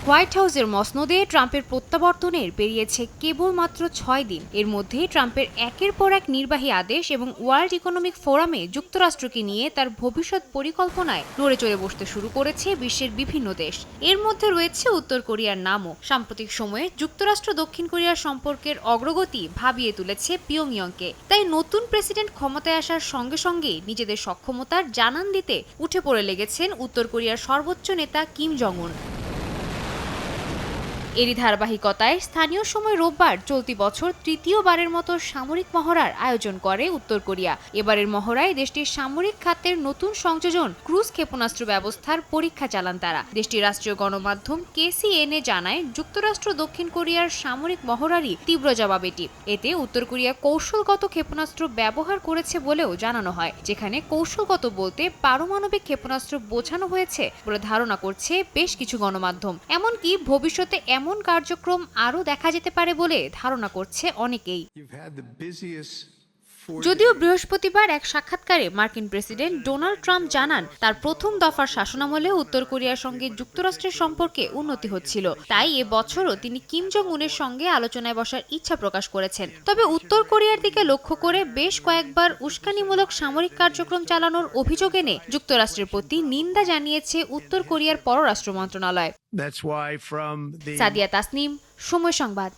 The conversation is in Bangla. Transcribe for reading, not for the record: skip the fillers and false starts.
হোয়াইট হাউসের মসনদে ট্রাম্পের প্রত্যাবর্তনের পেরিয়েছে কেবলমাত্র 6 দিন। এর মধ্যে ট্রাম্পের একের পর এক নির্বাহী আদেশ এবং ওয়ার্ল্ড ইকোনমিক ফোরামে যুক্তরাষ্ট্রকে নিয়ে তার ভবিষ্যৎ পরিকল্পনায় নড়ে চড়ে বসতে শুরু করেছে বিশ্বের বিভিন্ন দেশ। এর মধ্যে রয়েছে উত্তর কোরিয়ার নামও। সাম্প্রতিক সময়ে যুক্তরাষ্ট্র দক্ষিণ কোরিয়ার সম্পর্কের অগ্রগতি ভাবিয়ে তুলেছে পিয়ংইয়ংকে। তাই নতুন প্রেসিডেন্ট ক্ষমতায় আসার সঙ্গে সঙ্গে নিজেদের সক্ষমতার জানান দিতে উঠে পড়ে লেগেছেন উত্তর কোরিয়ার সর্বোচ্চ নেতা কিম জং উন। এরই ধারাবাহিকতায় স্থানীয় সময় রোববার চলতি বছর তৃতীয়বারের মতো সামরিক মহড়ার আয়োজন করে উত্তর কোরিয়া। এবারের মহড়ায় দেশটির সামরিক খাতের নতুন সংযোজন ক্রুজ ক্ষেপণাস্ত্র ব্যবস্থার পরীক্ষা চালান তারা। দেশটির রাষ্ট্রীয় গণমাধ্যম KCNA জানায়, যুক্তরাষ্ট্র দক্ষিণ কোরিয়ার সামরিক মহড়ারই তীব্র জবাব এটি। এতে উত্তর কোরিয়া কৌশলগত ক্ষেপণাস্ত্র ব্যবহার করেছে বলেও জানানো হয়, যেখানে কৌশলগত বলতে পারমাণবিক ক্ষেপণাস্ত্র বোঝানো হয়েছে বলে ধারণা করছে বেশ কিছু গণমাধ্যম। এমনকি ভবিষ্যতে এমন কার্যক্রম আরও দেখা যেতে পারে বলে ধারণা করছে অনেকেই। যদিও বৃহস্পতিবার এক সাক্ষাৎকারে মার্কিন প্রেসিডেন্ট ডোনাল্ড ট্রাম্প জানান, তার প্রথম দফার শাসনামলে উত্তর কোরিয়ার সঙ্গে যুক্তরাষ্ট্রের সম্পর্কে উন্নতি হচ্ছিল। তাই এ বছরও তিনি কিম জং উনের সঙ্গে আলোচনায় বসার ইচ্ছা প্রকাশ করেছেন। তবে উত্তর কোরিয়ার দিকে লক্ষ্য করে বেশ কয়েকবার উস্কানিমূলক সামরিক কার্যক্রম চালানোর অভিযোগ এনে যুক্তরাষ্ট্রের প্রতি নিন্দা জানিয়েছে উত্তর কোরিয়ার পররাষ্ট্র মন্ত্রণালয়। সাদিয়া তাসনিম, সময় সংবাদ।